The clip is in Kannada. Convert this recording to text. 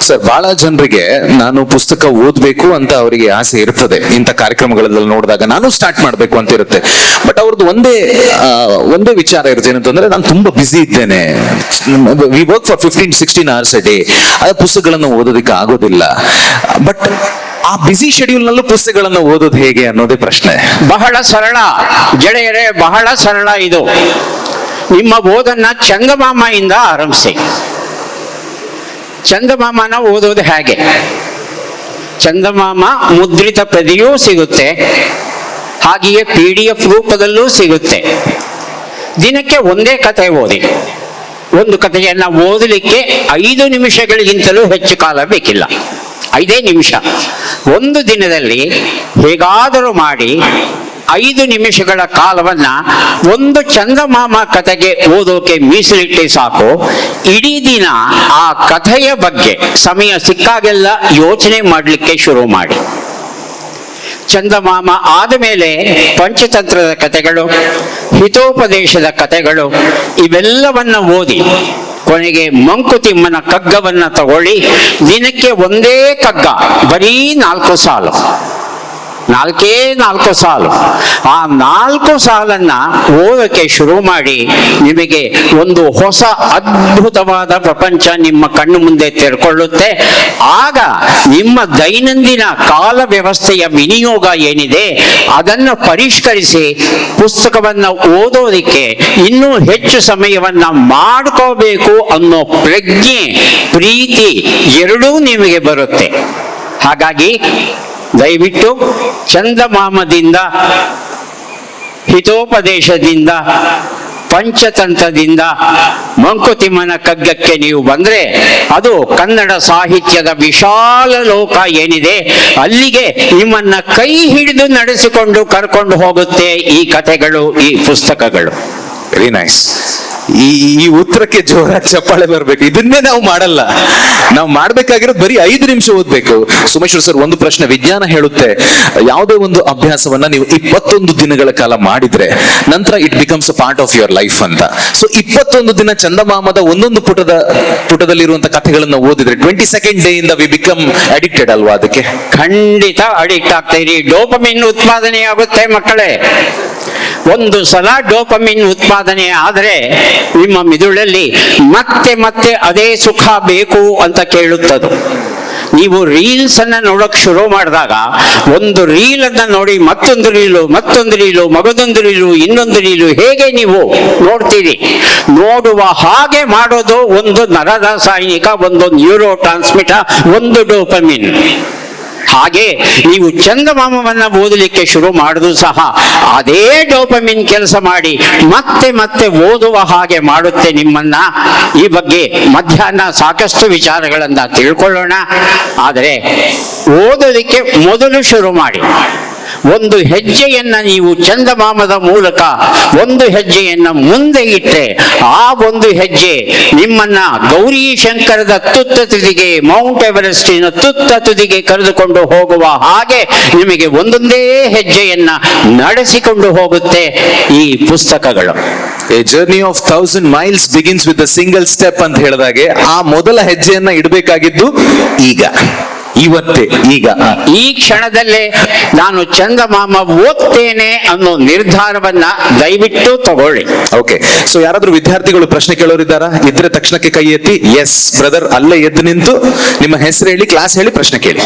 ಸರ್, ಬಹಳ ಜನರಿಗೆ ನಾನು ಪುಸ್ತಕ ಓದ್ಬೇಕು ಅಂತ ಅವರಿಗೆ ಆಸೆ ಇರ್ತದೆ. ಇಂಥ ಕಾರ್ಯಕ್ರಮಗಳಲ್ಲಿ ನೋಡಿದಾಗ ನಾನು ಸ್ಟಾರ್ಟ್ ಮಾಡ್ಬೇಕು ಅಂತ ಇರುತ್ತೆ. ಬಟ್ ಅವ್ರದ್ದು ಒಂದೇ ವಿಚಾರ ಇರುತ್ತೆ, ಏನಂತಂದ್ರೆ ನಾನು ತುಂಬಾ ಬಿಸಿ ಇದ್ದೇನೆ, we work for 15-16 hours a day, ಆ ಪುಸ್ತಕಗಳನ್ನು ಓದೋದಕ್ಕೆ ಆಗೋದಿಲ್ಲ. ಬಟ್ ಆ ಬಿಸಿ ಶೆಡ್ಯೂಲ್ ನಲ್ಲೂ ಪುಸ್ತಕಗಳನ್ನು ಓದೋದು ಹೇಗೆ ಅನ್ನೋದೇ ಪ್ರಶ್ನೆ. ಬಹಳ ಸರಳ ಗೆಳೆಯರೇ, ಬಹಳ ಸರಳ ಇದು. ನಿಮ್ಮ ಓದನ್ನ ಚಂದಮಾಮೆಯಿಂದ ಆರಂಭಿಸಿ. ಚಂದಮಾಮನ ಓದೋದು ಹೇಗೆ? ಚಂದಮಾಮ ಮುದ್ರಿತ ಪ್ರತಿಯೂ ಸಿಗುತ್ತೆ, ಹಾಗೆಯೇ PDF ರೂಪದಲ್ಲೂ ಸಿಗುತ್ತೆ. ದಿನಕ್ಕೆ ಒಂದೇ ಕತೆ ಓದಿ. ಒಂದು ಕಥೆಯನ್ನ ಓದಲಿಕ್ಕೆ 5 ನಿಮಿಷಗಳಿಗಿಂತಲೂ ಹೆಚ್ಚು ಕಾಲ ಬೇಕಿಲ್ಲ, 5 ನಿಮಿಷ. ಒಂದು ದಿನದಲ್ಲಿ ಹೇಗಾದರೂ ಮಾಡಿ 5 ನಿಮಿಷಗಳ ಕಾಲವನ್ನ ಒಂದು ಚಂದಮಾಮ ಕಥೆಗೆ ಓದೋಕೆ ಮೀಸಲಿಟ್ಟೆ ಸಾಕು. ಇಡೀ ದಿನ ಆ ಕಥೆಯ ಬಗ್ಗೆ ಸಮಯ ಸಿಕ್ಕಾಗೆಲ್ಲ ಯೋಚನೆ ಮಾಡಲಿಕ್ಕೆ ಶುರು ಮಾಡಿ. ಚಂದಮಾಮ ಆದ ಮೇಲೆ ಪಂಚತಂತ್ರದ ಕಥೆಗಳು, ಹಿತೋಪದೇಶದ ಕಥೆಗಳು, ಇವೆಲ್ಲವನ್ನ ಓದಿ ಕೊನೆಗೆ ಮಂಕುತಿಮ್ಮನ ಕಗ್ಗವನ್ನ ತಗೊಳ್ಳಿ. ದಿನಕ್ಕೆ ಒಂದೇ ಕಗ್ಗ, ಬರೀ 4 ಸಾಲು, 4 ಸಾಲು. ಆ 4 ಸಾಲನ್ನ ಓದಕ್ಕೆ ಶುರು ಮಾಡಿ. ನಿಮಗೆ ಒಂದು ಹೊಸ ಅದ್ಭುತವಾದ ಪ್ರಪಂಚ ನಿಮ್ಮ ಕಣ್ಣು ಮುಂದೆ ತೆರೆಕೊಳ್ಳುತ್ತೆ. ಆಗ ನಿಮ್ಮ ದೈನಂದಿನ ಕಾಲ ವ್ಯವಸ್ಥೆಯ ವಿನಿಯೋಗ ಏನಿದೆ ಅದನ್ನು ಪರಿಷ್ಕರಿಸಿ ಪುಸ್ತಕವನ್ನ ಓದೋದಿಕ್ಕೆ ಇನ್ನೂ ಹೆಚ್ಚು ಸಮಯವನ್ನ ಮಾಡ್ಕೋಬೇಕು ಅನ್ನೋ ಪ್ರಜ್ಞೆ, ಪ್ರೀತಿ ಎರಡೂ ನಿಮಗೆ ಬರುತ್ತೆ. ಹಾಗಾಗಿ ದಯವಿಟ್ಟು ಚಂದಮಾಮದಿಂದ, ಹಿತೋಪದೇಶದಿಂದ, ಪಂಚತಂತ್ರದಿಂದ ಮಂಕುತಿಮ್ಮನ ಕಗ್ಗಕ್ಕೆ ನೀವು ಬಂದ್ರೆ ಅದು ಕನ್ನಡ ಸಾಹಿತ್ಯದ ವಿಶಾಲ ಲೋಕ ಏನಿದೆ ಅಲ್ಲಿಗೆ ನಿಮ್ಮನ್ನ ಕೈ ಹಿಡಿದು ನಡೆಸಿಕೊಂಡು ಕರ್ಕೊಂಡು ಹೋಗುತ್ತೆ ಈ ಕಥೆಗಳು, ಈ ಪುಸ್ತಕಗಳು. Very nice. ಈ ಉತ್ತರಕ್ಕೆ ಜೋರಾಗಿ ಚಪ್ಪಾಳೆ ಬರ್ಬೇಕು. ಇದನ್ನೇ ನಾವು ಮಾಡಲ್ಲ. ನಾವು ಮಾಡ್ಬೇಕಾಗಿರೋದು ಬರೀ 5 ನಿಮಿಷ ಓದ್ಬೇಕು. ಸೋಮೇಶ್ವರ್ ಸರ್, ಒಂದು ಪ್ರಶ್ನೆ. ವಿಜ್ಞಾನ ಹೇಳುತ್ತೆ, ಯಾವುದೇ ಒಂದು ಅಭ್ಯಾಸವನ್ನ ನೀವು 21 ದಿನಗಳ ಕಾಲ ಮಾಡಿದ್ರೆ ನಂತರ it becomes a part of your life ಅಂತ. ಸೊ 21 ದಿನ ಚಂದಮಾಮದ ಒಂದೊಂದು ಪುಟದಲ್ಲಿರುವಂತ ಕಥೆಗಳನ್ನ ಓದಿದ್ರೆ 22nd ಡೇ ಇಂದ ವಿ ಬಿಕಮ್ ಅಡಿಕ್ಟೆಡ್ ಅಲ್ವಾ? ಅದಕ್ಕೆ ಖಂಡಿತ ಅಡಿಕ್ಟ್ ಆಗ್ತೀರಿ. ಡೋಪಮಿನ್ ಉತ್ಪಾದನೆ ಆಗುತ್ತೆ ಮಕ್ಕಳೇ. ಒಂದು ಸಲ ಡೋಪಮಿನ್ ಉತ್ಪಾದನೆ ಆದರೆ ನಿಮ್ಮ ಮಿದುಳಲ್ಲಿ ಮತ್ತೆ ಮತ್ತೆ ಅದೇ ಸುಖ ಬೇಕು ಅಂತ ಕೇಳುತ್ತದು. ನೀವು ರೀಲ್ಸ್ ಅನ್ನ ನೋಡಕ್ ಶುರು ಮಾಡಿದಾಗ ಒಂದು ರೀಲ್ ಅನ್ನ ನೋಡಿ ಮತ್ತೊಂದು ರೀಲು, ಮಗದೊಂದು ರೀಲು, ಇನ್ನೊಂದು ರೀಲು, ಹೇಗೆ ನೀವು ನೋಡ್ತೀರಿ? ನೋಡುವ ಹಾಗೆ ಮಾಡೋದು ಒಂದು ನರರಾಸಾಯನಿಕ, ಒಂದು ನ್ಯೂರೋ ಟ್ರಾನ್ಸ್ಮಿಟರ್, ಒಂದು ಡೋಪಮಿನ್. ಹಾಗೆ ನೀವು ಚಂದಮಾಮವನ್ನ ಓದಲಿಕ್ಕೆ ಶುರು ಮಾಡುದು ಸಹ ಅದೇ ಡೋಪಮಿನ್ ಕೆಲಸ ಮಾಡಿ ಮತ್ತೆ ಮತ್ತೆ ಓದುವ ಹಾಗೆ ಮಾಡುತ್ತೆ ನಿಮ್ಮನ್ನ. ಈ ಬಗ್ಗೆ ಮಧ್ಯಾಹ್ನ ಸಾಕಷ್ಟು ವಿಚಾರಗಳನ್ನ ತಿಳ್ಕೊಳ್ಳೋಣ. ಆದರೆ ಓದೋದಕ್ಕೆ ಮೊದಲು ಶುರು ಮಾಡಿ. ಒಂದು ಹೆಜ್ಜೆಯನ್ನ ನೀವು ಚಂದಮಾಮದ ಮೂಲಕ ಒಂದು ಹೆಜ್ಜೆಯನ್ನ ಮುಂದೆ ಇಟ್ಟರೆ ಆ ಒಂದು ಹೆಜ್ಜೆ ನಿಮ್ಮನ್ನ ಗೌರಿ ಶಂಕರದ ತುತ್ತ ತುದಿಗೆ, ಮೌಂಟ್ ಎವರೆಸ್ಟಿನ ತುತ್ತ ತುದಿಗೆ ಕರೆದುಕೊಂಡು ಹೋಗುವ ಹಾಗೆ ನಿಮಗೆ ಒಂದೊಂದೇ ಹೆಜ್ಜೆಯನ್ನ ನಡೆಸಿಕೊಂಡು ಹೋಗುತ್ತೆ ಈ ಪುಸ್ತಕಗಳು. A journey of 1000 miles begins with a single step ಅಂತ ಹೇಳಿದಾಗೆ ಆ ಮೊದಲ ಹೆಜ್ಜೆಯನ್ನ ಇಡಬೇಕಾಗಿದ್ದು ಈಗ, ಇವತ್ತೇ, ಈಗ ಈ ಕ್ಷಣದಲ್ಲೇ ನಾನು ಚಂದಮಾಮ ಓದ್ತೇನೆ ಅನ್ನೋ ನಿರ್ಧಾರವನ್ನ ದಯವಿಟ್ಟು ತಗೊಳ್ಳಿ. ಓಕೆ. ಸೊ ಯಾರಾದ್ರೂ ವಿದ್ಯಾರ್ಥಿಗಳು ಪ್ರಶ್ನೆ ಕೇಳೋರಿದ್ದಾರಾ? ಇದ್ರೆ ತಕ್ಷಣಕ್ಕೆ ಕೈ ಎತ್ತಿ. ಎಸ್ ಬ್ರದರ್, ಅಲ್ಲೇ ಎದ್ದು ನಿಂತು ನಿಮ್ಮ ಹೆಸರು ಹೇಳಿ, ಕ್ಲಾಸ್ ಹೇಳಿ, ಪ್ರಶ್ನೆ ಕೇಳಿ.